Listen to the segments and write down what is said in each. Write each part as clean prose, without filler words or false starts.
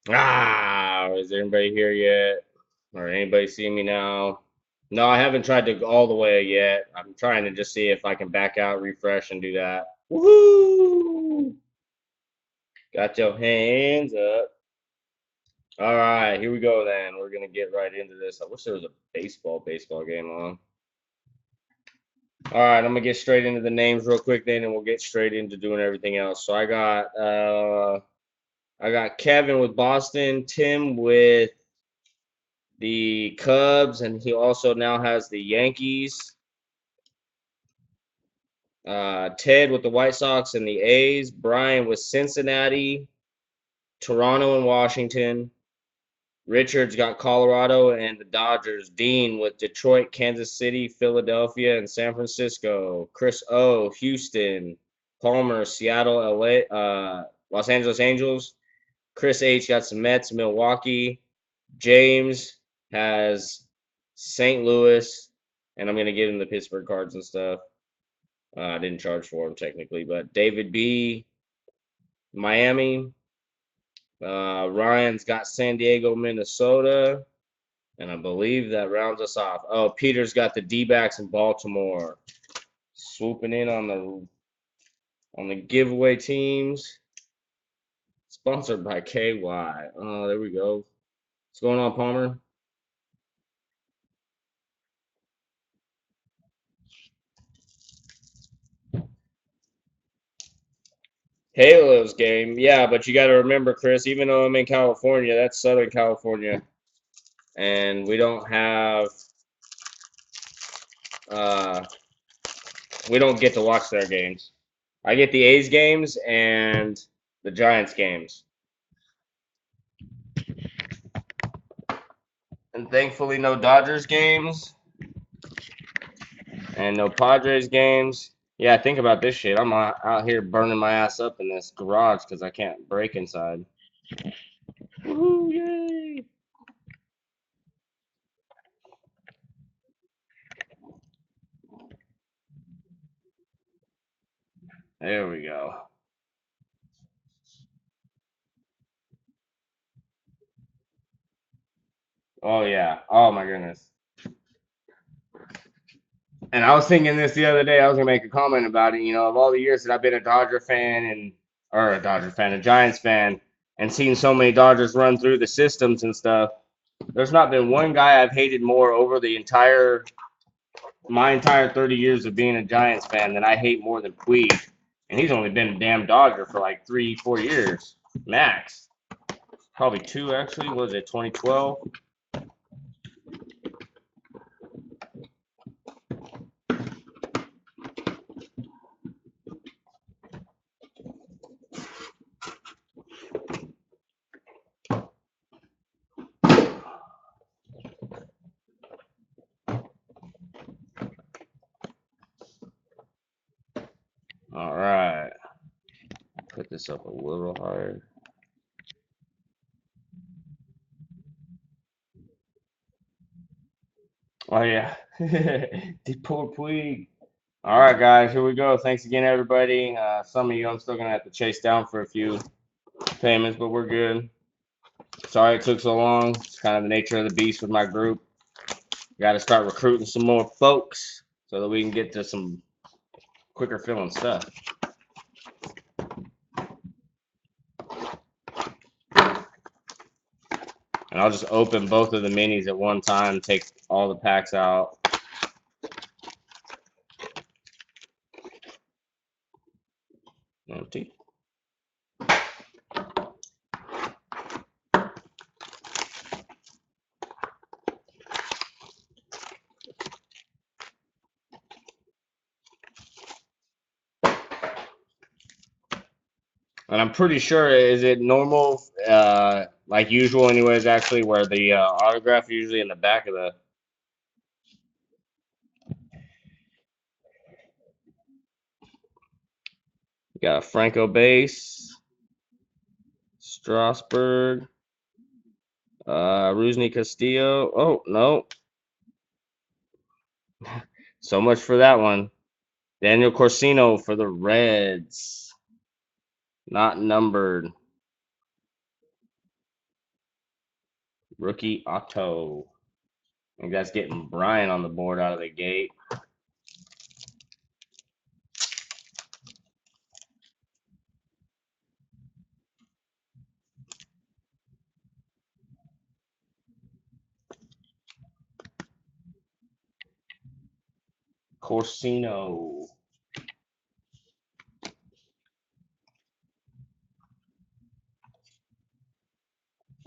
Is anybody here yet? Or anybody see me now? No, I haven't tried to go all the way yet. I'm trying to just see if I can back out, refresh, and do that. Woohoo! Got your hands up. All right, here we go then. We're gonna get right into this. I wish there was a baseball game on. All right, I'm gonna get straight into the names real quick then, and we'll get straight into doing everything else. So I got Kevin with Boston, Tim with the Cubs, and he also now has the Yankees. Ted with the White Sox and the A's. Brian with Cincinnati, Toronto, and Washington. Richard's got Colorado and the Dodgers. Dean with Detroit, Kansas City, Philadelphia, and San Francisco. Chris O, Houston. Palmer, Seattle, LA, Los Angeles Angels. Chris H got some Mets, Milwaukee. James has St. Louis, and I'm gonna give him the Pittsburgh Cards and stuff. I didn't charge for him technically, but David B, Miami. Ryan's got San Diego, Minnesota, and I believe that rounds us off. Oh, Peter's got the D-backs in Baltimore. Swooping in on the giveaway teams. Sponsored by KY. Oh, there we go. What's going on, Palmer? Halo's game. Yeah, but you got to remember, Chris, even though I'm in California, that's Southern California, and uh, we don't get to watch their games. I get the A's games and the Giants games. And thankfully, no Dodgers games and no Padres games. Yeah, think about this shit. I'm out here burning my ass up in this garage because I can't break inside. Woohoo, yay! There we go. Oh, yeah. Oh, my goodness. And I was thinking this the other day. I was gonna make a comment about it. Of all the years that I've been a Dodger fan a Giants fan, and seen so many Dodgers run through the systems and stuff, there's not been one guy I've hated more over my entire 30 years of being a Giants fan than I hate more than Puig. And he's only been a damn Dodger for like 3, 4 years max. Probably two actually. What was it 2012? All right. Put this up a little higher. Oh yeah, the poor Puig. All right, guys, here we go. Thanks again, everybody. Some of you I'm still gonna have to chase down for a few payments, but we're good. Sorry it took so long. It's kind of the nature of the beast with my group. Got to start recruiting some more folks so that we can get to some quicker filling stuff. And I'll just open both of the minis at one time, take all the packs out. Empty. And I'm pretty sure, is it normal, like usual anyways, actually, where the autograph usually in the back of the... You got a Franco base, Strasburg, Rusney Castillo. Oh, no. So much for that one. Daniel Corsino for the Reds. Not numbered. Rookie auto. I think that's getting Brian on the board out of the gate. Corsino.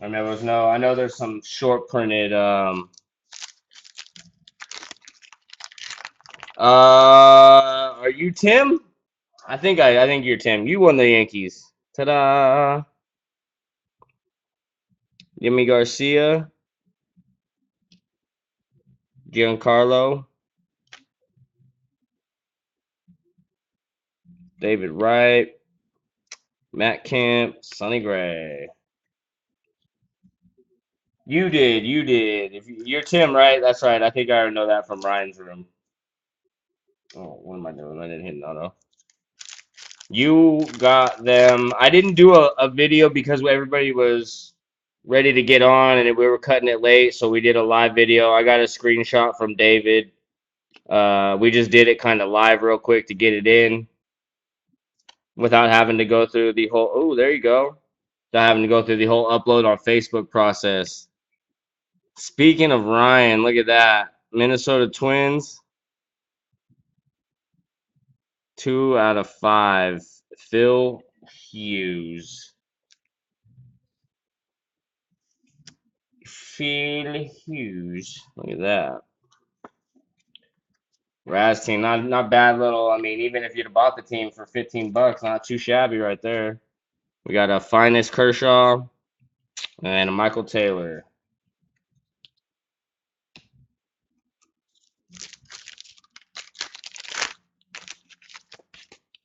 And there was no, I know there's some short printed, are you Tim? I think you're Tim. You won the Yankees. Ta-da! Yimi Garcia, Giancarlo, David Wright, Matt Kemp, Sonny Gray. You did. If you're Tim, right? That's right. I think I already know that from Ryan's room. Oh, what am I doing? I didn't hit an auto. You got them. I didn't do a video because everybody was ready to get on and we were cutting it late, so we did a live video. I got a screenshot from David. We just did it kind of live real quick to get it in without having to go through the whole, oh, there you go. Without having to go through the whole upload on Facebook process. Speaking of Ryan, look at that. Minnesota Twins. 2 out of 5. Phil Hughes. Phil Hughes. Look at that. Raz team, not bad little. I mean, even if you'd have bought the team for $15, not too shabby right there. We got a Finest Kershaw and a Michael Taylor.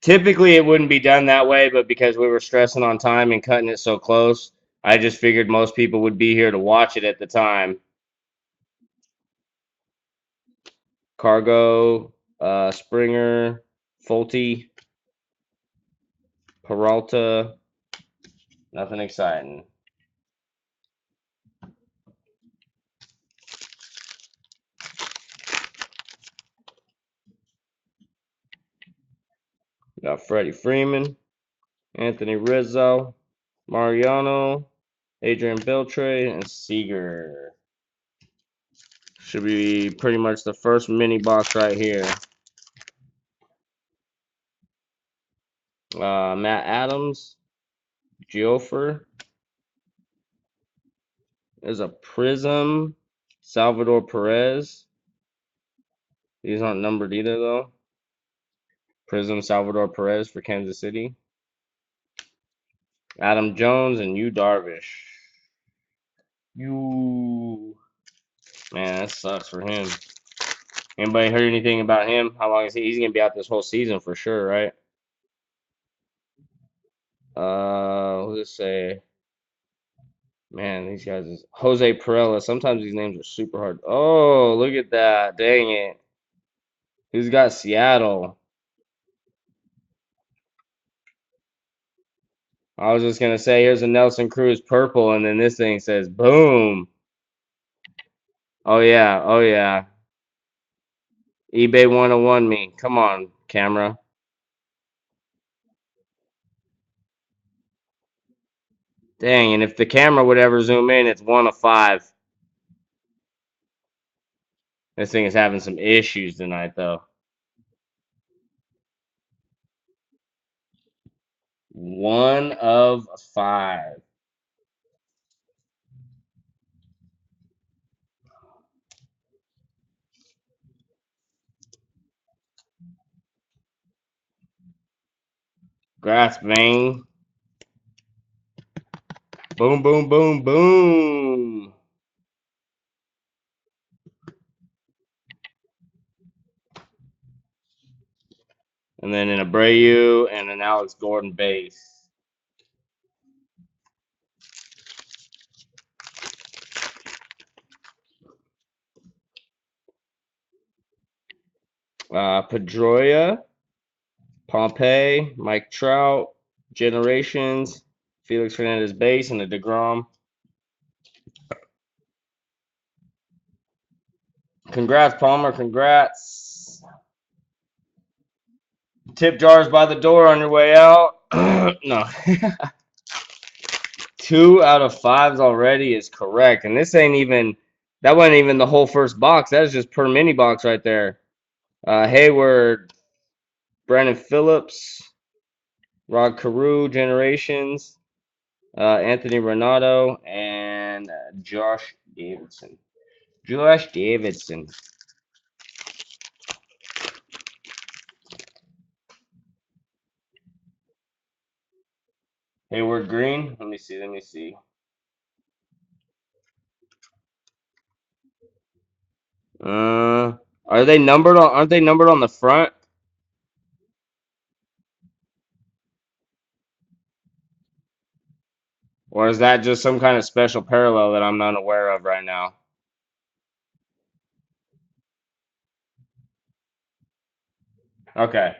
Typically, it wouldn't be done that way, but because we were stressing on time and cutting it so close, I just figured most people would be here to watch it at the time. Cargo, Springer, Fulte, Peralta, nothing exciting. We got Freddie Freeman, Anthony Rizzo, Mariano, Adrian Beltre, and Seager. Should be pretty much the first mini box right here. Matt Adams, Geoffrey. There's a Prism, Salvador Perez. These aren't numbered either, though. Prism, Salvador Perez for Kansas City. Adam Jones and Yu Darvish. Man, that sucks for him. Anybody heard anything about him? How long is he? He's going to be out this whole season for sure, right? Let's say, man, these guys is Jose Perella. Sometimes these names are super hard. Oh, look at that. Dang it. Who's got Seattle? I was just going to say, here's a Nelson Cruz purple, and then this thing says, boom. Oh, yeah. Oh, yeah. eBay 101 me. Come on, camera. Dang, and if the camera would ever zoom in, it's 1 of 5. This thing is having some issues tonight, though. 1 of 5. Grass vein. Boom, boom, boom, boom. And then an Abreu and an Alex Gordon base. Pedroia, Pompey, Mike Trout, Generations, Felix Fernandez base, and a DeGrom. Congrats, Palmer. Congrats. Tip jars by the door on your way out. No. 2 out of 5s already is correct. And this ain't even, that wasn't even the whole first box. That is just per mini box right there. Hayward, Brandon Phillips, Rod Carew, Generations, Anthony Renato, and Josh Davidson. Josh Davidson. Hayward Green. Let me see. Let me see. Are they numbered on? Aren't they numbered on the front? Or is that just some kind of special parallel that I'm not aware of right now? Okay.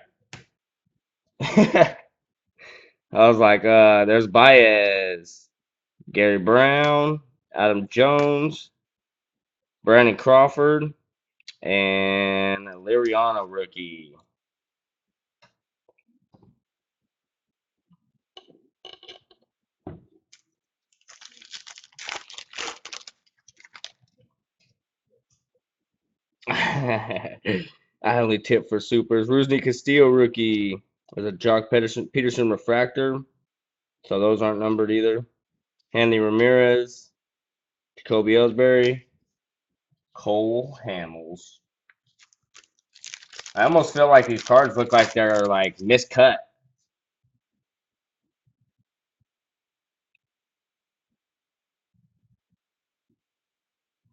I was like, there's Baez, Gary Brown, Adam Jones, Brandon Crawford, and Liriano rookie. I only tip for supers. Rusney Castillo rookie. There's a Jock Peterson refractor. So those aren't numbered either. Hanley Ramirez, Jacoby Ellsbury, Cole Hamels. I almost feel like these cards look like they're like miscut.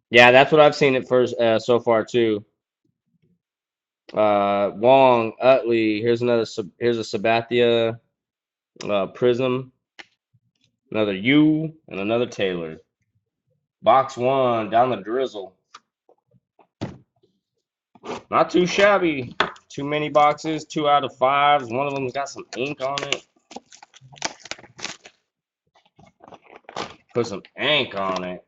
Yeah, that's what I've seen it first so far too. Wong, Utley. Here's another. Here's a Sabathia Prism. Another U and another Taylor. Box one down the drizzle. Not too shabby. Too many boxes. 2 out of 5s. One of them's got some ink on it. Put some ink on it.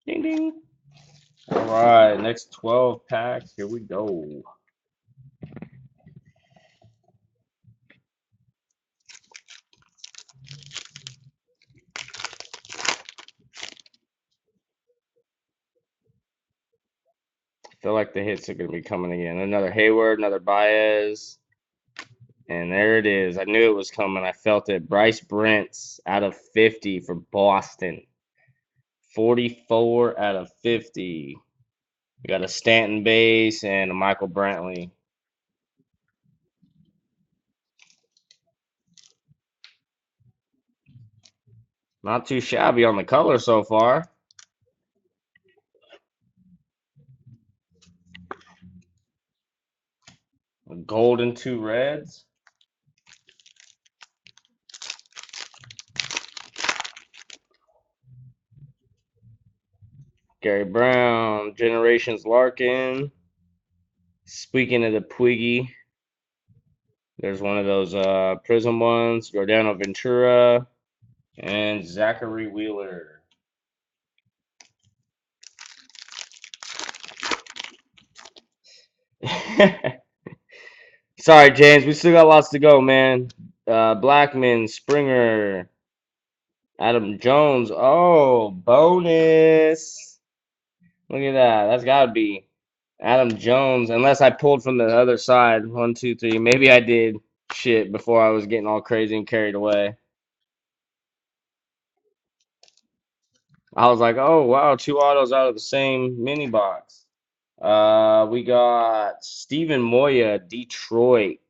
Ding ding. All right, next 12 packs. Here we go. I feel like the hits are going to be coming again. Another Hayward, another Baez. And there it is. I knew it was coming. I felt it. Bryce Brent's out of 50 for Boston. 44 out of 50. We got a Stanton base and a Michael Brantley. Not too shabby on the color so far. A gold and 2 reds. Gary Brown, Generations Larkin. Speaking of the Twiggy, there's one of those Prism ones. Giordano Ventura and Zachary Wheeler. Sorry, James. We still got lots to go, man. Blackman, Springer, Adam Jones. Oh, bonus. Look at that. That's got to be Adam Jones. Unless I pulled from the other side. 1, 2, 3. Maybe I did shit before I was getting all crazy and carried away. I was like, oh, wow, 2 autos out of the same mini box. We got Steven Moya, Detroit.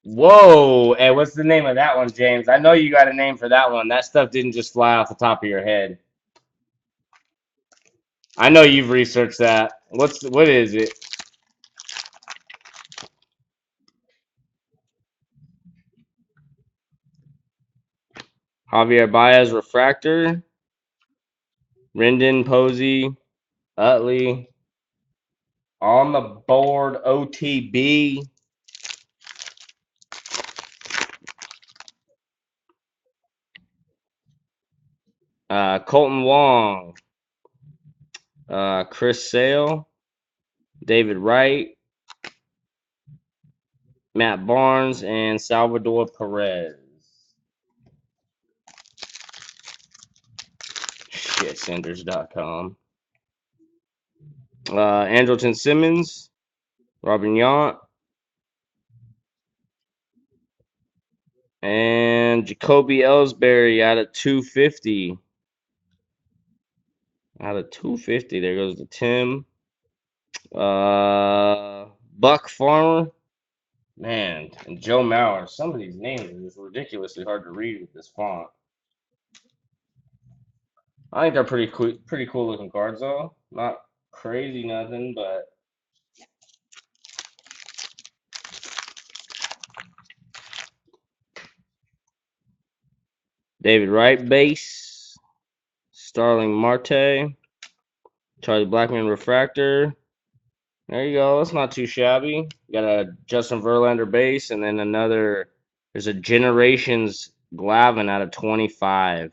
Whoa! Hey, what's the name of that one, James? I know you got a name for that one. That stuff didn't just fly off the top of your head. I know you've researched that. What is it? Javier Baez refractor, Rendon Posey, Utley on the board. OTB. Colton Wong, Chris Sale, David Wright, Matt Barnes, and Salvador Perez. Shit, Sanders.com. Andrelton Simmons, Robin Yount, and Jacoby Ellsbury out of 250. Out of 250, there goes the Tim. Buck Farmer. Man, and Joe Mauer. Some of these names are just ridiculously hard to read with this font. I think they're pretty cool looking cards though. Not crazy nothing, but David Wright base, Starling Marte, Charlie Blackmon refractor. There you go. That's not too shabby. Got a Justin Verlander base, and then another. There's a Generations Glavin out of 25.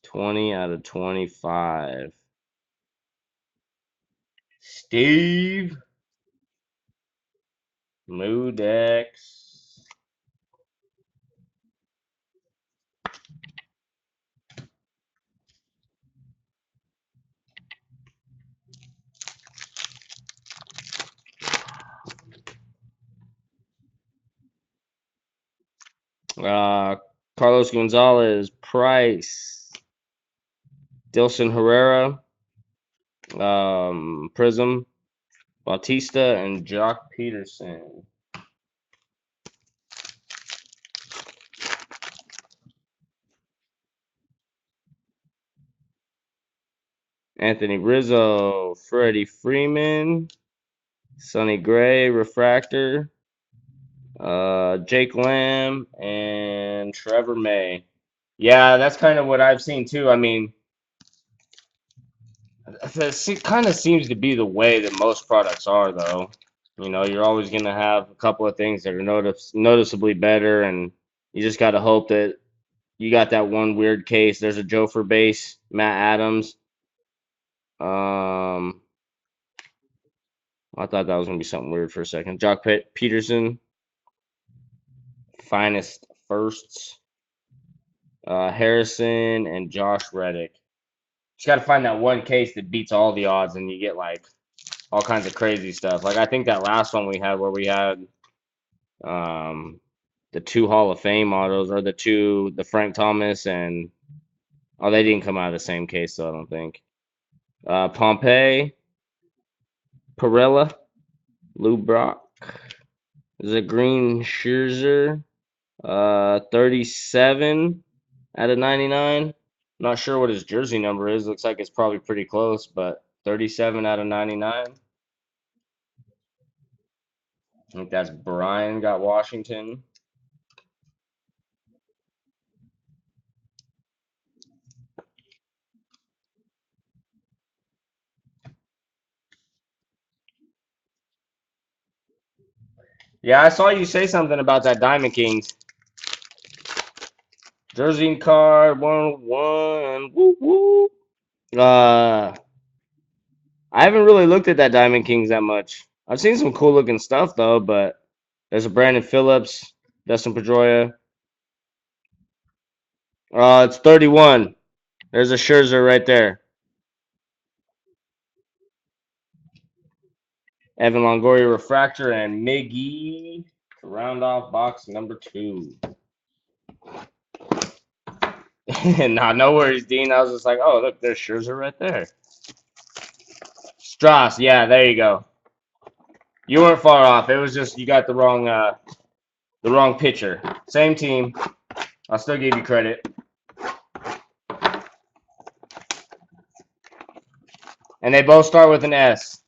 20 out of 25. Steve Moodex. Carlos Gonzalez, Price, Dilson Herrera, Prism, Bautista, and Jock Peterson. Anthony Rizzo, Freddie Freeman, Sonny Gray, Refractor, Jake Lamb, and Trevor May. Yeah, that's kind of what I've seen too. I mean, it kind of seems to be the way that most products are, though. You know, you're always going to have a couple of things that are noticeably better, and you just got to hope that you got that one weird case. There's a Joe for base, Matt Adams. I thought that was going to be something weird for a second. Jock Peterson, Finest Firsts, Harrison, and Josh Reddick. Just got to find that one case that beats all the odds, and you get like all kinds of crazy stuff. Like I think that last one we had where we had the two Hall of Fame autos, or the Frank Thomas and they didn't come out of the same case, so I don't think. Pompey, Perella, Lou Brock. There's a green Scherzer, 37 out of 99. Not sure what his jersey number is. Looks like it's probably pretty close, but 37 out of 99. I think that's Brian got Washington. Yeah, I saw you say something about that Diamond Kings. Jersey card 101. Woo woo. I haven't really looked at that Diamond Kings that much. I've seen some cool looking stuff though, but there's a Brandon Phillips, Dustin Pedroia. It's 31. There's a Scherzer right there. Evan Longoria refractor and Miggy to round off box number 2. Nah, no worries, Dean. I was just like, oh, look, there's Scherzer right there. Strauss, yeah, there you go. You weren't far off. It was just you got the wrong pitcher. Same team. I'll still give you credit. And they both start with an S.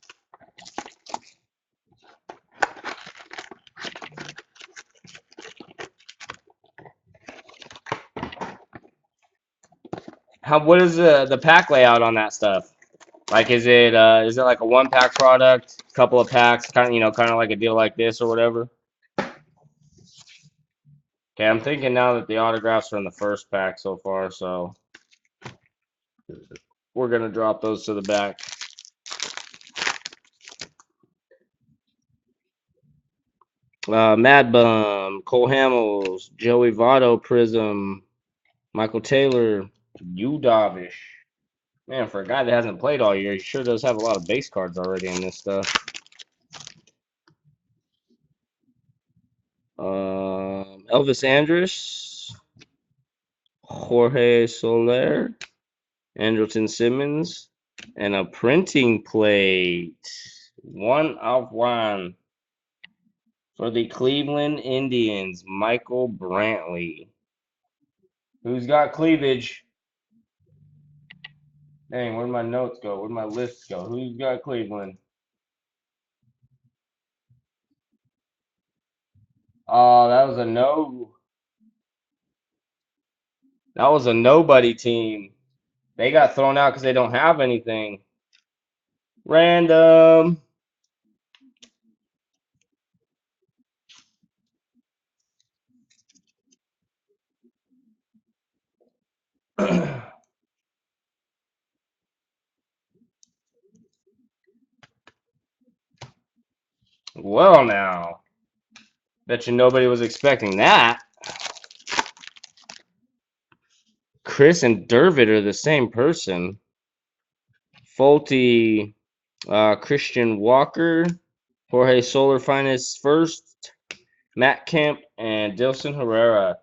What is the pack layout on that stuff? Like, is it like a one pack product, couple of packs, kind of like a deal like this or whatever? Okay, I'm thinking now that the autographs are in the first pack so far, so we're gonna drop those to the back. Mad Bum, Cole Hamels, Joey Votto, Prism, Michael Taylor, Yu Darvish. Man, for a guy that hasn't played all year, he sure does have a lot of base cards already in this stuff. Elvis Andrus, Jorge Soler, Andrelton Simmons, and a printing plate. 1/1 for the Cleveland Indians, Michael Brantley. Who's got cleavage? Dang, where'd my notes go? Where'd my list go? Who's got Cleveland? Oh, that was a no. That was a nobody team. They got thrown out because they don't have anything. Random. Well, now. Bet you nobody was expecting that. Chris and Dervitt are the same person. Faulty, Christian Walker, Jorge Soler Finest first, Matt Kemp, and Dilson Herrera.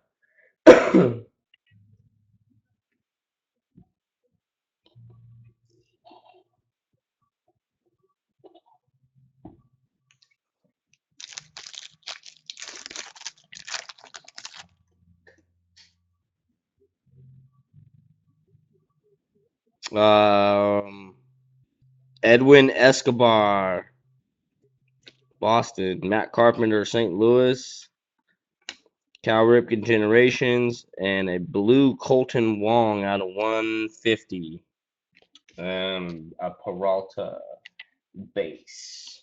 Edwin Escobar, Boston. Matt Carpenter, St. Louis. Cal Ripken Generations, and a blue Colton Wong out of 150. A Peralta base.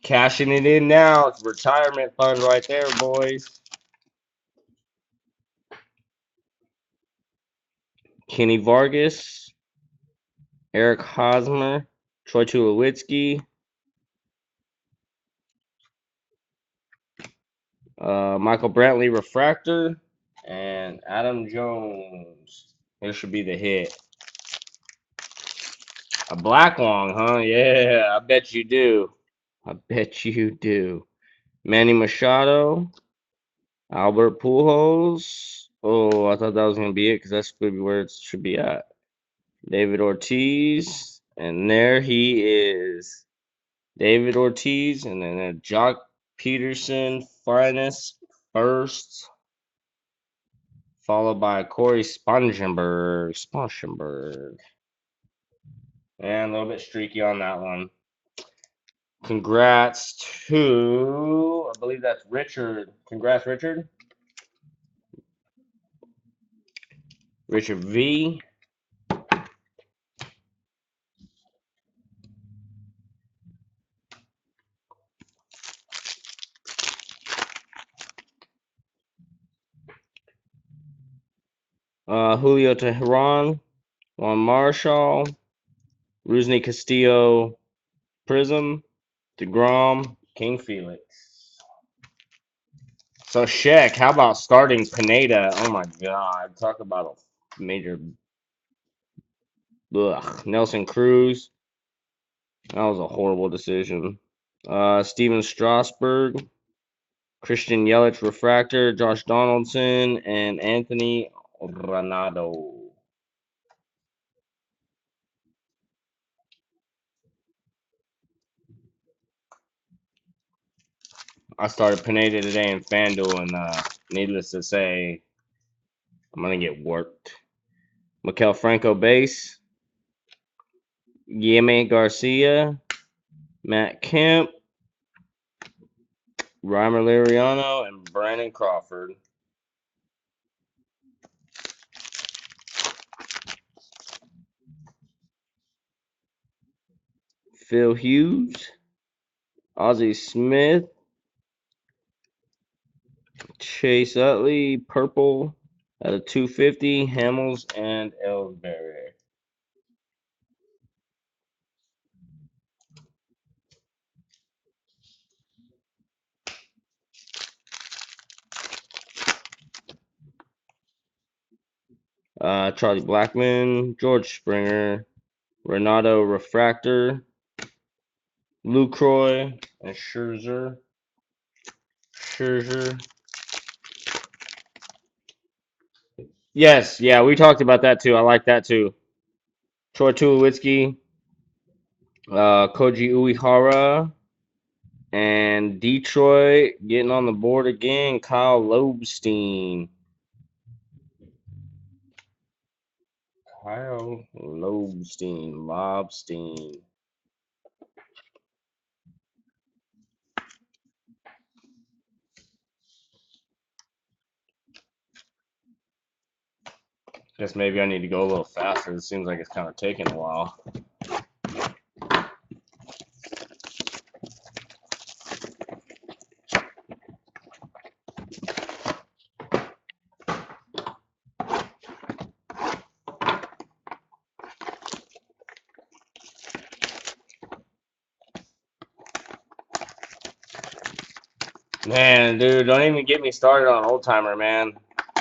Cashing it in now. It's retirement fund right there, boys. Kenny Vargas, Eric Hosmer, Troy Tulowitzki, Michael Brantley Refractor, and Adam Jones. This should be the hit. A black long, huh? Yeah, I bet you do. I bet you do. Manny Machado, Albert Pujols. Oh, I thought that was going to be it because that's going to be where it should be at. David Ortiz. And there he is. David Ortiz. And then a Jock Peterson, Finest first. Followed by Corey Spongenberg. And a little bit streaky on that one. Congrats to, I believe that's Richard. Congrats, Richard. Richard V. Julio Teheran, Juan Marshall, Rusney Castillo, Prism, DeGrom, King Felix. So, Sheck, how about starting Pineda? Oh my God. Talk about a major. Ugh. Nelson Cruz. That was a horrible decision. Steven Strasburg, Christian Yelich Refractor, Josh Donaldson, and Anthony Ranado. I started Pineda today in FanDuel, and needless to say, I'm gonna get worked. Maikel Franco base, Yemi Garcia, Matt Kemp, Reimer Liriano, and Brandon Crawford. Phil Hughes, Ozzie Smith, Chase Utley, purple at a 250, Hamels and Ellsbury. Charlie Blackmon, George Springer, Renato Refractor, Lucroy, and Scherzer. Yes, yeah, we talked about that too. I like that too. Troy Tulowitzki, Koji Uehara, and Detroit getting on the board again. Kyle Lobstein. Lobstein. Guess maybe I need to go a little faster. It seems like it's kind of taking a while. Man, dude, don't even get me started on old timer, man.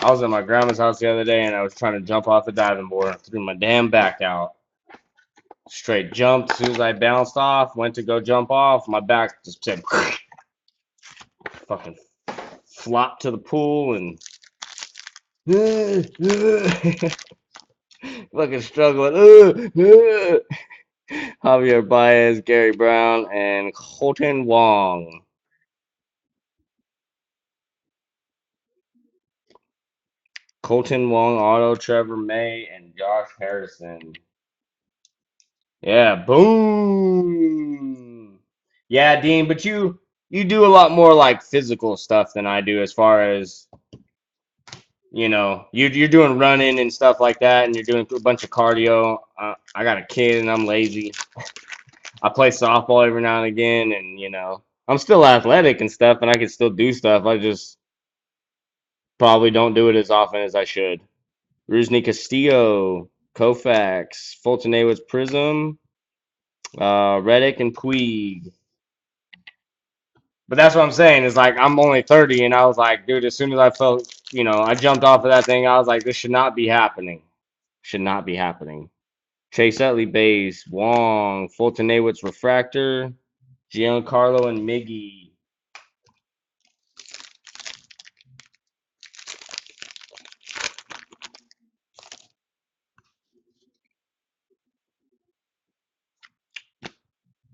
I was at my grandma's house the other day and I was trying to jump off the diving board and threw my damn back out. Straight jumped as soon as I bounced off, went to go jump off, my back just said fucking flopped to the pool and fucking struggling. Javier Baez, Gary Brown, and Colton Wong. Colton Wong, Otto, Trevor May, and Josh Harrison. Yeah, boom. Yeah, Dean, but you do a lot more like physical stuff than I do as far as you're doing running and stuff like that, and you're doing a bunch of cardio. I got a kid and I'm lazy. I play softball every now and again, and I'm still athletic and stuff, and I can still do stuff. I just probably don't do it as often as I should. Rusney Castillo, Koufax, Fulton Awards Prism, Reddick, and Puig. But that's what I'm saying is like I'm only 30, and I was like, dude, as soon as I felt, I jumped off of that thing, I was like, this should not be happening. Should not be happening. Chase Utley base, Wong, Fulton Awards Refractor, Giancarlo and Miggy.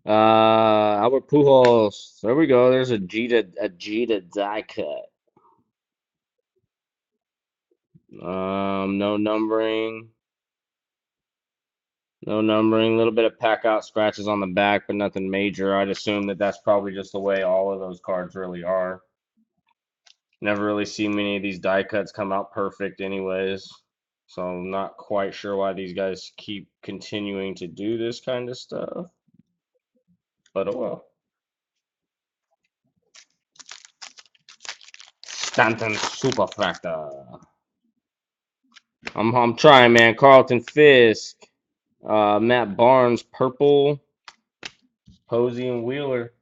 Albert Pujols. There we go. There's a Jita die cut. No numbering. No numbering. A little bit of pack out scratches on the back, but nothing major. I'd assume that that's probably just the way all of those cards really are. Never really see many of these die cuts come out perfect anyways. So I'm not quite sure why these guys keep continuing to do this kind of stuff. But oh well. Stanton Superfractor. I'm trying, man. Carlton Fisk, Matt Barnes, purple, Posey and Wheeler.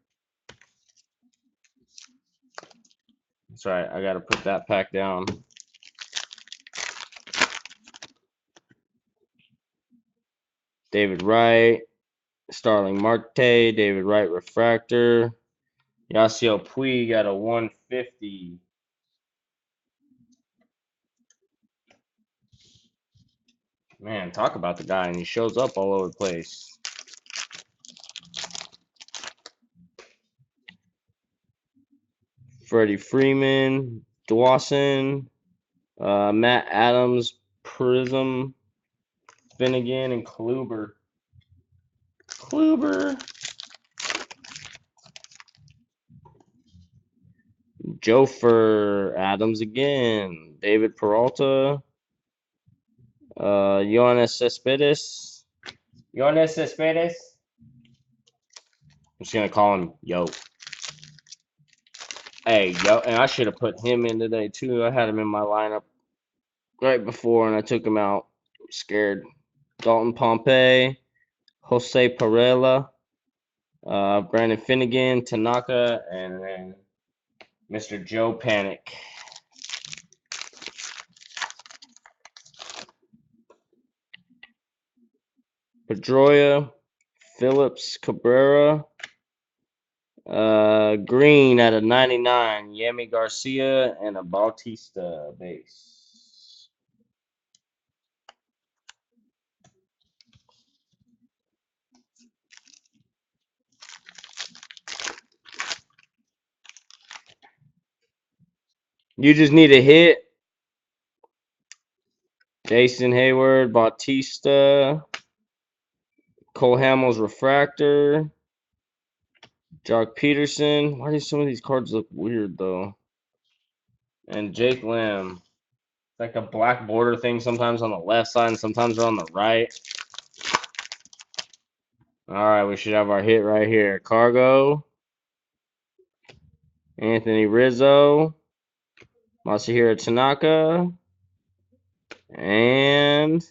That's right. I gotta put that pack down. David Wright, Starling Marte, David Wright refractor, Yasiel Puig at a 150. Man, talk about the guy, and he shows up all over the place. Freddie Freeman, Dawson, Matt Adams, Prism, Finnegan, and Kluber. Jofer, Adams again, David Peralta, Yoenis Cespedes. I'm just gonna call him Yo. Hey, Yo, and I should have put him in today too. I had him in my lineup right before, and I took him out. I'm scared. Dalton Pompey, Jose Perella, Brandon Finnegan, Tanaka, and then Mr. Joe Panic. Pedroia, Phillips, Cabrera, Green at a 99, Yami Garcia, and a Bautista base. You just need a hit. Jason Hayward, Bautista, Cole Hamels Refractor, Jock Peterson. Why do some of these cards look weird though? And Jake Lamb. It's like a black border thing sometimes on the left side and sometimes they're on the right. All right, we should have our hit right here. Cargo, Anthony Rizzo, Masahiro Tanaka, and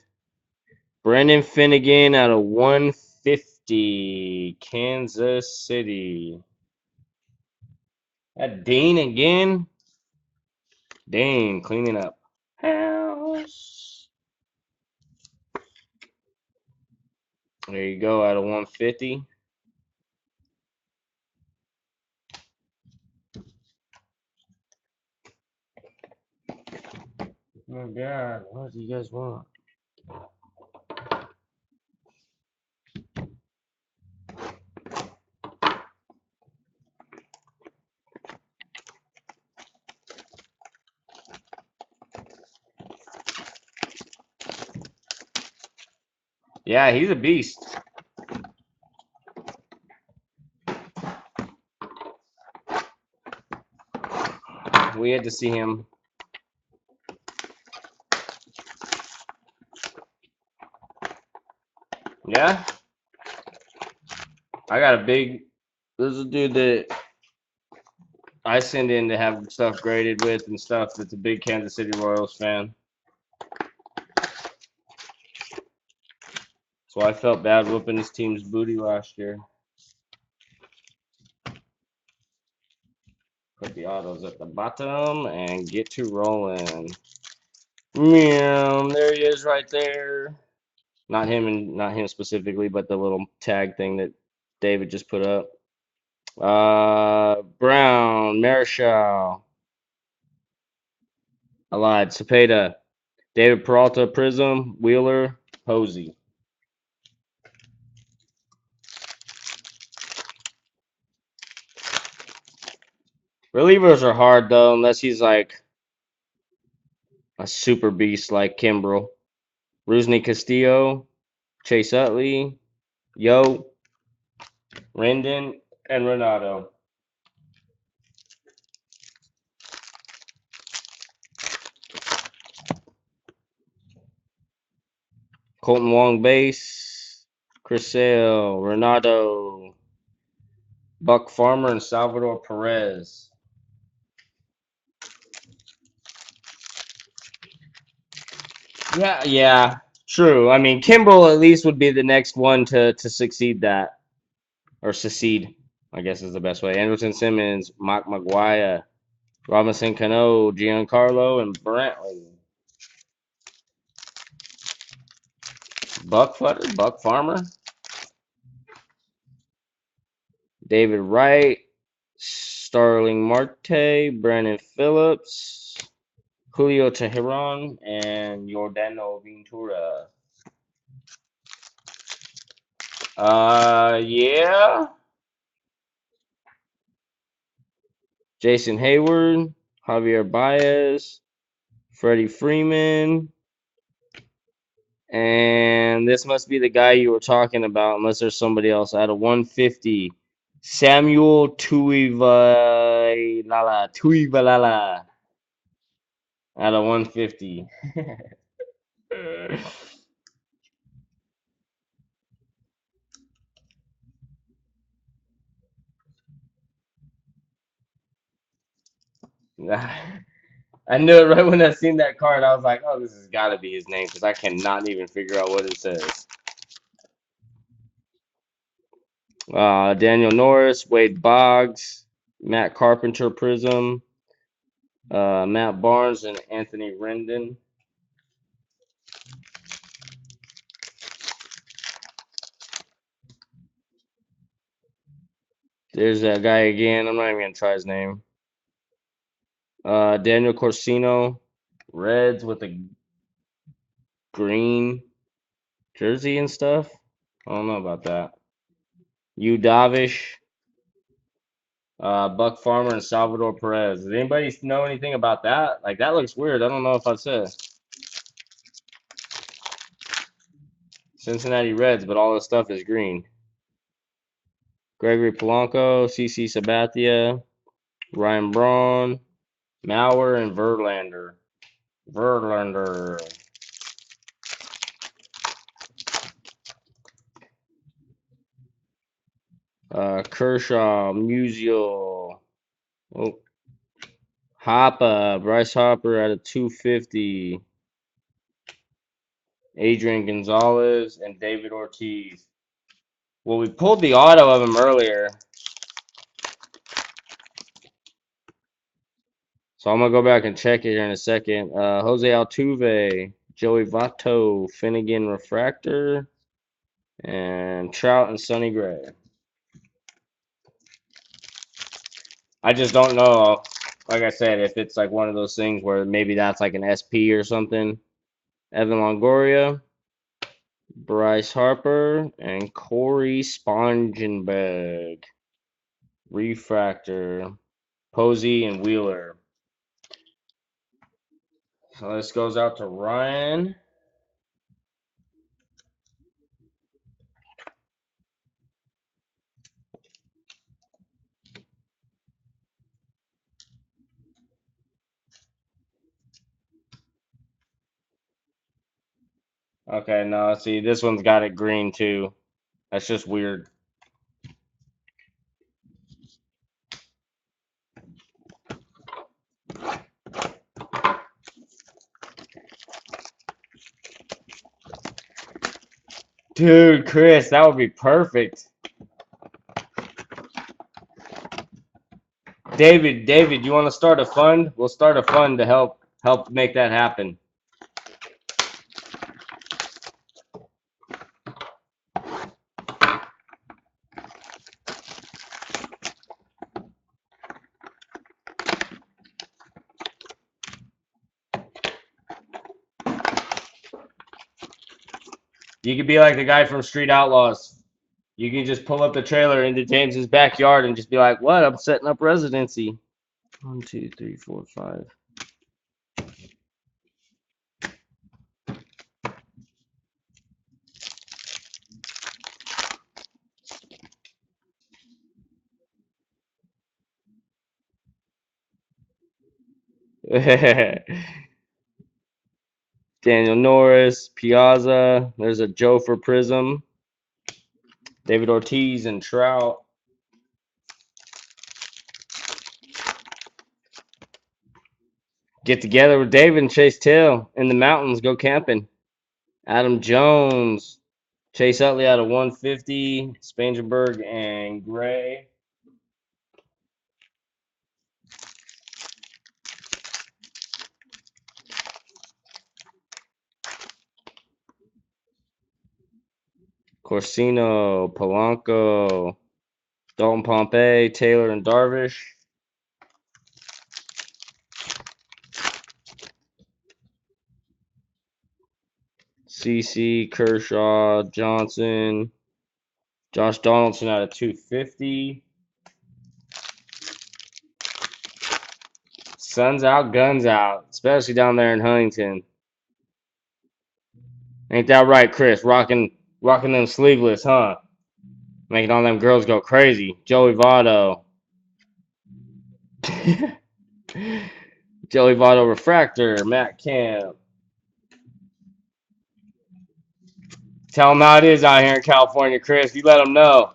Brendan Finnegan out of 150, Kansas City. That Dean again. Dean cleaning up house. There you go, out of 150. Oh God, what do you guys want? Yeah, he's a beast. We had to see him. Yeah. I got a big. There's a dude that I send in to have stuff graded with and stuff that's a big Kansas City Royals fan. So I felt bad whooping his team's booty last year. Put the autos at the bottom and get to rolling. Meow, there he is right there. Not him specifically, but the little tag thing that David just put up. Brown, Marichal, Allied, Cepeda, David Peralta, Prism, Wheeler, Posey. Relievers are hard though, unless he's like a super beast like Kimbrel. Rusney Castillo, Chase Utley, Yo, Rendon, and Renato. Colton Wong base, Chris Sale, Renato, Buck Farmer, and Salvador Perez. Yeah, true. I mean, Kimbrel at least would be the next one to succeed that, or secede, I guess is the best way. Anderson Simmons, Mark McGuire, Robinson Cano, Giancarlo, and Brantley. Buck Farmer, David Wright, Starling Marte, Brandon Phillips, Julio Teheran, and Yordano Ventura. Yeah. Jason Hayward, Javier Baez, Freddie Freeman, and this must be the guy you were talking about, unless there's somebody else. Out of 150, Samuel Tuivalala. Out of 150. I knew it right when I seen that card. I was like, oh, this has got to be his name because I cannot even figure out what it says. Daniel Norris, Wade Boggs, Matt Carpenter Prism, Matt Barnes, and Anthony Rendon. There's that guy again. I'm not even going to try his name. Daniel Corsino, Reds with a green jersey and stuff. I don't know about that. Yu Davish, Buck Farmer, and Salvador Perez. Does anybody know anything about that? Like, that looks weird. I don't know if I'd say Cincinnati Reds, but all this stuff is green. Gregory Polanco, CC Sabathia, Ryan Braun, Mauer, and Verlander. Kershaw, Musial, Bryce Harper at a 250. Adrian Gonzalez and David Ortiz. Well, we pulled the auto of him earlier. So I'm going to go back and check it here in a second. Jose Altuve, Joey Votto, Finnegan Refractor, and Trout and Sonny Gray. I just don't know, like I said, if it's like one of those things where maybe that's like an SP or something. Evan Longoria, Bryce Harper, and Corey Spongenberg. Refractor, Posey, and Wheeler. So this goes out to Ryan. Okay, no, see, this one's got it green too. That's just weird. Dude, Chris, that would be perfect. David, you want to start a fund? We'll start a fund to help make that happen. You could be like the guy from Street Outlaws. You can just pull up the trailer into James's backyard and just be like, "What? I'm setting up residency." 1, 2, 3, 4, 5. Daniel Norris, Piazza. There's a Joe for Prism. David Ortiz and Trout. Get together with David and Chase Till in the mountains. Go camping. Adam Jones. Chase Utley out of 150. Spangenberg and Gray. Corsino, Polanco, Dalton Pompey, Taylor, and Darvish. CC, Kershaw, Johnson, Josh Donaldson out of 250. Sun's out, guns out, especially down there in Huntington. Ain't that right, Chris? Rocking them sleeveless, huh? Making all them girls go crazy. Joey Votto. Joey Votto refractor. Matt Camp. Tell them how it is out here in California, Chris. You let them know.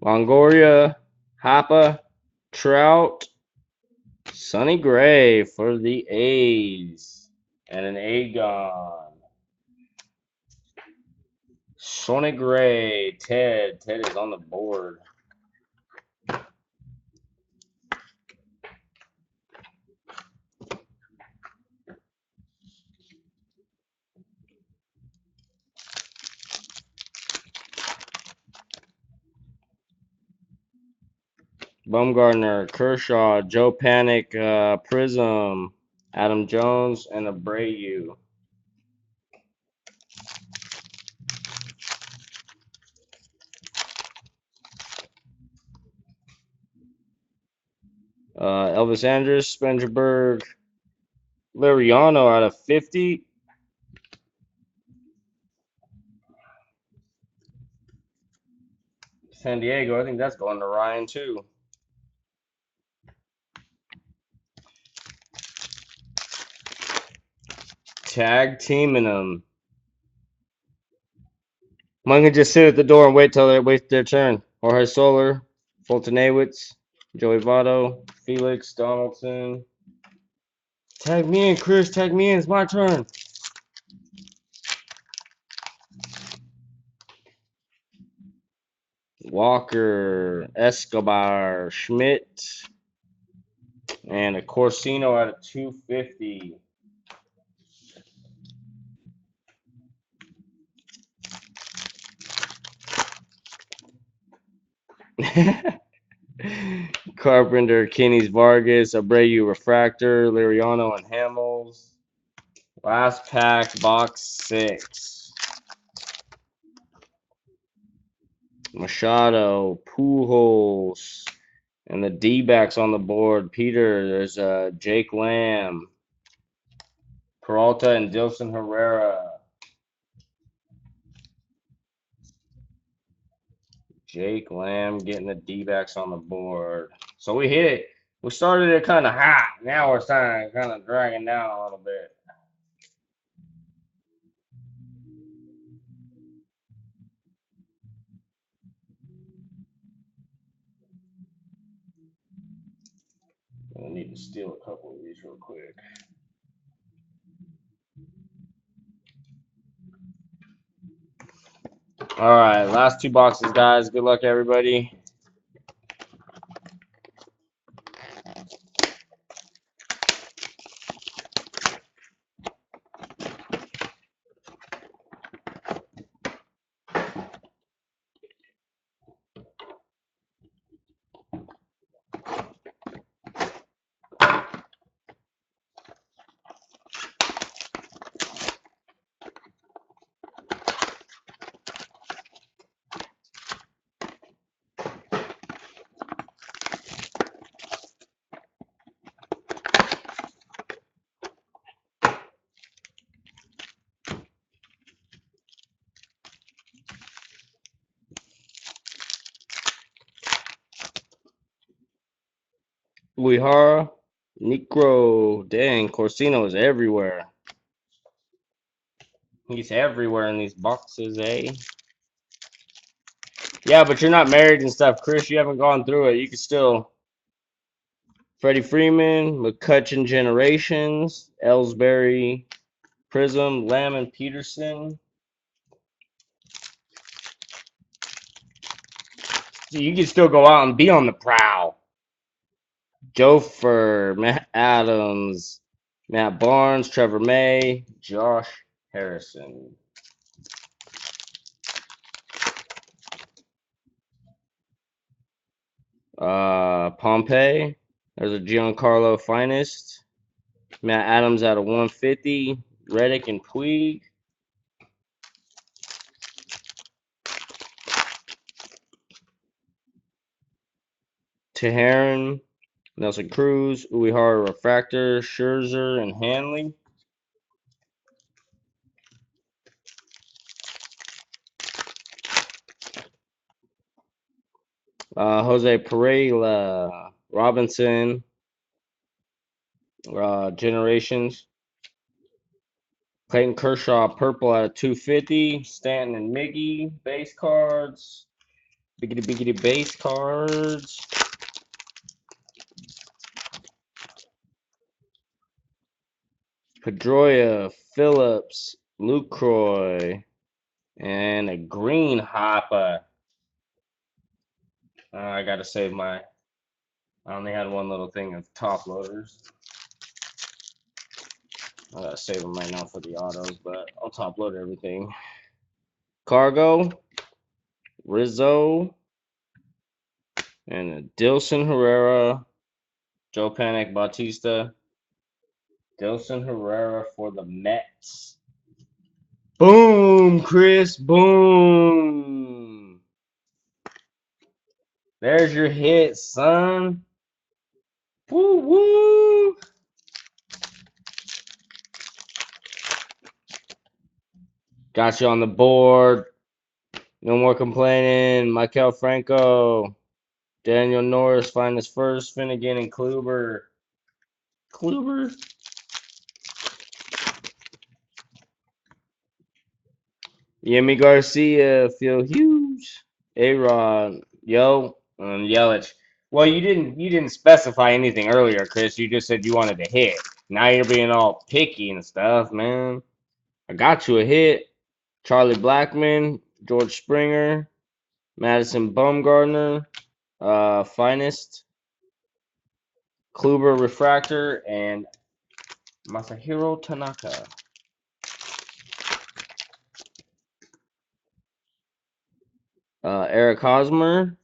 Longoria, Hoppa, Trout, Sonny Gray for the A's, and an Agon. Sonny Gray, Ted. Ted is on the board. Bumgarner, Kershaw, Joe Panic, Prism, Adam Jones, and Abreu. Elvis Andrus, Spencerberg, Liriano out of 50. San Diego, I think that's going to Ryan too. Tag teaming them. Mine can just sit at the door and wait till they wait their turn. Jorge Soler, Fulton-Awitz, Joey Votto, Felix Donaldson. Tag me in, Chris. Tag me in. It's my turn. Walker, Escobar, Schmidt, and a Corsino out of 250. Carpenter, Kenny's Vargas, Abreu Refractor, Liriano and Hamels. Last pack, box 6. Machado, Pujols, and the D-backs on the board. Peter, there's Jake Lamb, Peralta, and Dilson Herrera. Jake Lamb getting the D-backs on the board. So we hit it. We started it kind of hot. Now we're starting kind of dragging down a little bit. I need to steal a couple of these real quick. All right, last 2 boxes, guys. Good luck, everybody. Uehara, Necro. Dang, Corsino is everywhere. He's everywhere in these boxes, eh? Yeah, but you're not married and stuff, Chris. You haven't gone through it. You can still. Freddie Freeman, McCutcheon Generations, Ellsbury, Prism, Lamb, and Peterson. So you can still go out and be on the prowl. Jofer, Matt Adams, Matt Barnes, Trevor May, Josh Harrison. Pompey. There's a Giancarlo Finest. Matt Adams out of 150. Reddick and Puig. Teheran, Nelson Cruz, Uehara Refractor, Scherzer, and Hanley. Jose Pereira, Robinson, Generations. Clayton Kershaw, purple out of 250. Stanton and Miggy, base cards. Biggity base cards. Pedroia, Phillips, Lucroy, and a green hopper. I gotta save my. I only had one little thing of top loaders. I gotta save them right now for the autos, but I'll top load everything. Cargo, Rizzo, and Dilson Herrera, Joe Panic Bautista, Dilson Herrera for the Mets. Boom, Chris, boom. There's your hit, son. Woo, woo. Got you on the board. No more complaining. Michael Franco, Daniel Norris, finest first. Finnegan and Kluber. Kluber? Yemi Garcia, Phil Hughes, A-Rod, Yo, and Yelich. Well, you didn't specify anything earlier, Chris. You just said you wanted a hit. Now you're being all picky and stuff, man. I got you a hit. Charlie Blackmon, George Springer, Madison Bumgarner, finest, Kluber Refractor, and Masahiro Tanaka. Eric Hosmer,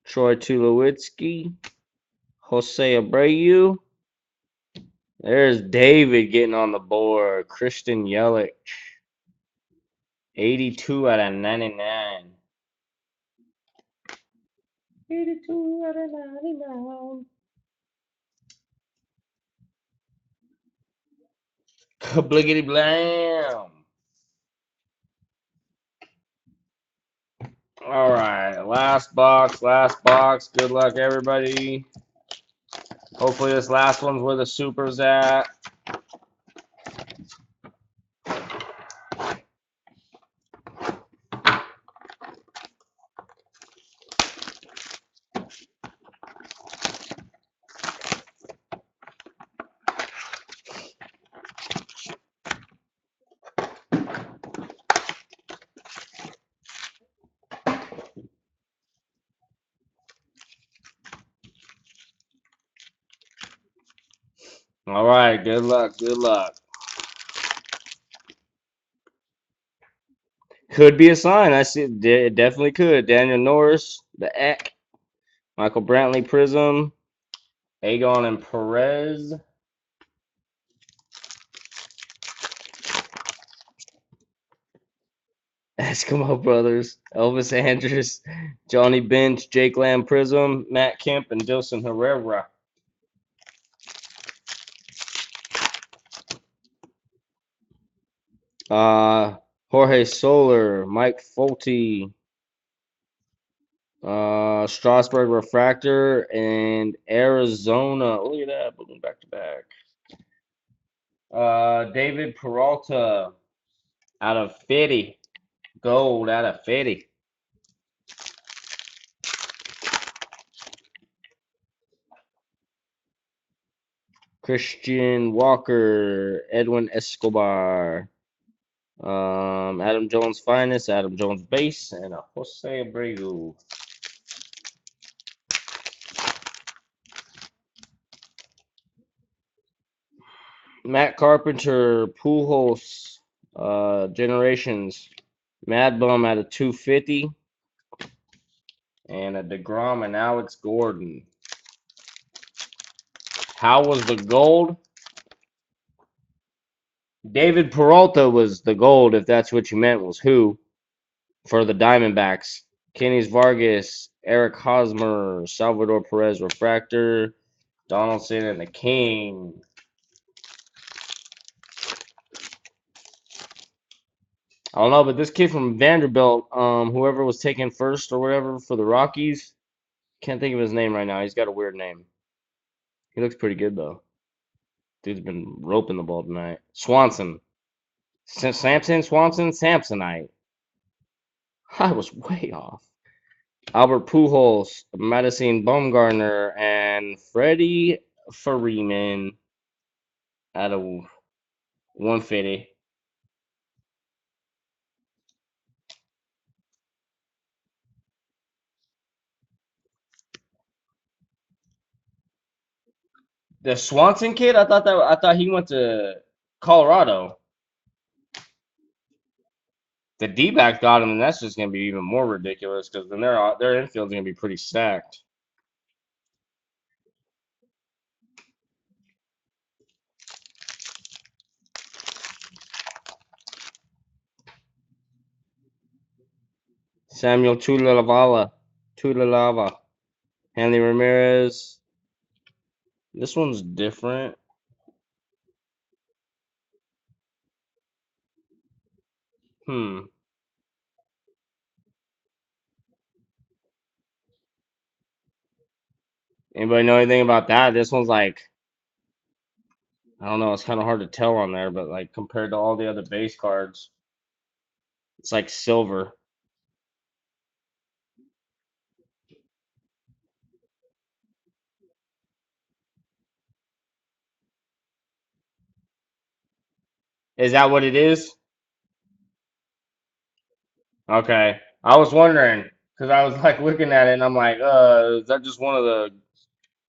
Troy Tulowitzki, Jose Abreu. There's David getting on the board. Christian Yelich, 82 out of 99. 82 out of 99. Kabliggity blam. All right, last box. Good luck, everybody. Hopefully this last one's where the super's at. All right, good luck. Could be a sign. I see it definitely could. Daniel Norris, the Eck, Michael Brantley Prism, Agon and Perez. Eskimo Brothers, Elvis Andrus, Johnny Bench, Jake Lamb Prism, Matt Kemp, and Dilson Herrera. Jorge Soler, Mike Folty, Strasburg Refractor, and Arizona. Look at that, looking back to back. David Peralta out of 50. Gold out of 50. Christian Walker, Edwin Escobar, Adam Jones Finest, Adam Jones Base, and a Jose Abreu. Matt Carpenter, Pujols, Generations, Mad Bum out of 250, and a DeGrom and Alex Gordon. How was the gold? David Peralta was the gold, if that's what you meant, was who? For the Diamondbacks. Kenny's Vargas, Eric Hosmer, Salvador Perez refractor, Donaldson, and the King. I don't know, but this kid from Vanderbilt, whoever was taken first or whatever for the Rockies, can't think of his name right now. He's got a weird name. He looks pretty good though. Dude's been roping the ball tonight. Swanson, Samsonite. I was way off. Albert Pujols, Madison Bumgarner, and Freddie Freeman out of 150. The Swanson kid, I thought he went to Colorado. The D-backs got him, and that's just gonna be even more ridiculous because then their infield's gonna be pretty stacked. Samuel Tulalava, Hanley Ramirez. This one's different. Hmm. Anybody know anything about that? This one's like, I don't know. It's kind of hard to tell on there, but like compared to all the other base cards, it's like silver. Is that what it is? Okay. I was wondering because I was like looking at it and I'm like, is that just one of the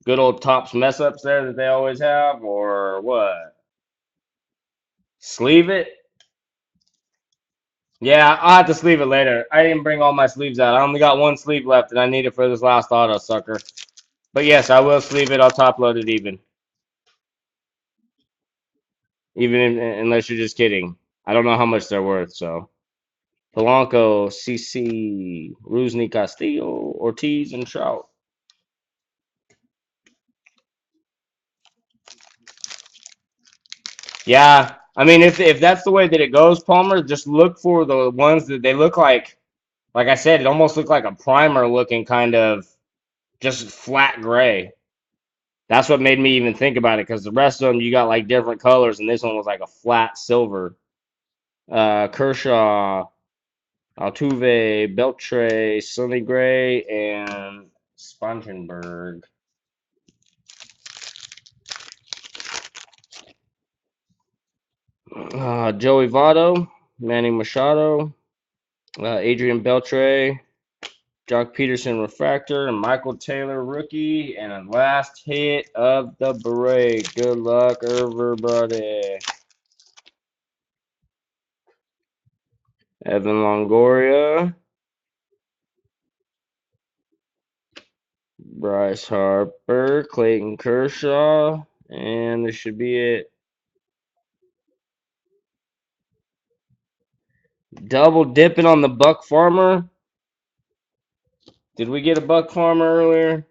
good old Tops mess ups there that they always have, or what? Sleeve it? Yeah, I'll have to sleeve it later. I didn't bring all my sleeves out. I only got one sleeve left, and I need it for this last auto sucker. But yes, I will sleeve it. I'll top load it even. Unless you're just kidding. I don't know how much they're worth, so. Polanco, CC, Rusney Castillo, Ortiz, and Trout. Yeah, I mean, if that's the way that it goes, Palmer, just look for the ones that they look like I said, it almost looked like a primer looking kind of just flat gray. That's what made me even think about it because the rest of them you got like different colors, and this one was like a flat silver. Kershaw, Altuve, Beltre, Sonny Gray, and Spangenberg. Joey Votto, Manny Machado, Adrian Beltre, Jock Peterson refractor, and Michael Taylor rookie, and a last hit of the break. Good luck, everybody. Evan Longoria, Bryce Harper, Clayton Kershaw, and this should be it. Double dipping on the Buck Farmer. Did we get a Buck Farmer earlier?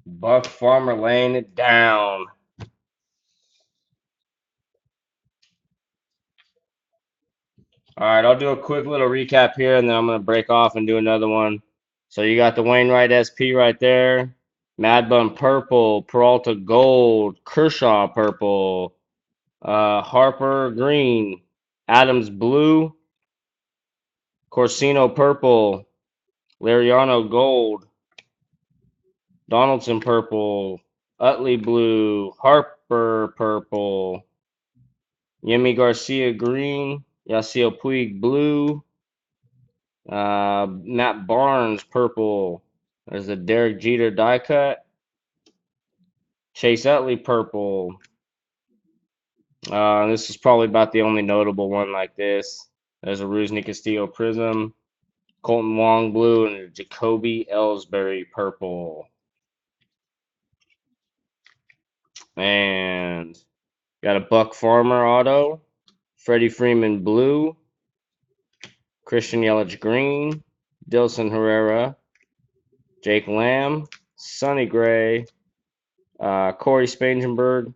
Buck Farmer laying it down. All right, I'll do a quick little recap here, and then I'm going to break off and do another one. So you got the Wainwright SP right there. Mad Bum purple, Peralta gold, Kershaw purple, Harper green, Adams blue, Corsino purple, Lariano gold, Donaldson purple, Utley blue, Harper purple, Yemi Garcia green, Yasiel Puig blue, Matt Barnes purple. There's a Derek Jeter die cut. Chase Utley purple. This is probably about the only notable one like this. There's a Rusney Castillo prism, Colton Wong blue, and a Jacoby Ellsbury purple. And got a Buck Farmer auto, Freddie Freeman blue, Christian Yelich green, Dilson Herrera, Jake Lamb, Sonny Gray, Corey Spangenberg,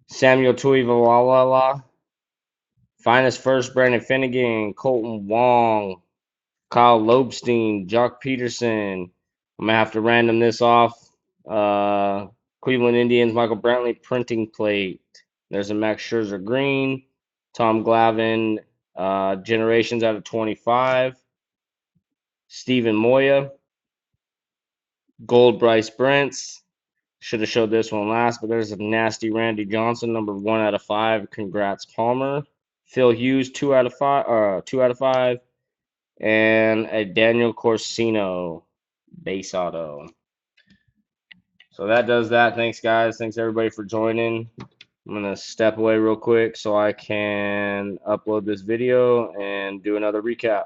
Samuel Tuivalalala, Finest First, Brandon Finnegan, Colton Wong, Kyle Lobstein, Jock Peterson. I'm gonna have to random this off. Cleveland Indians, Michael Brantley printing plate. There's a Max Scherzer green, Tom Glavine, Generations out of 25, Steven Moya, Gold Bryce Brents. Should have showed this one last, but there's a nasty Randy Johnson, number 1 out of 5. Congrats, Palmer. Phil Hughes, 2 out of 5. 2 out of 5. And a Daniel Corsino base auto. So that does that. Thanks, guys. Thanks, everybody, for joining. I'm going to step away real quick so I can upload this video and do another recap.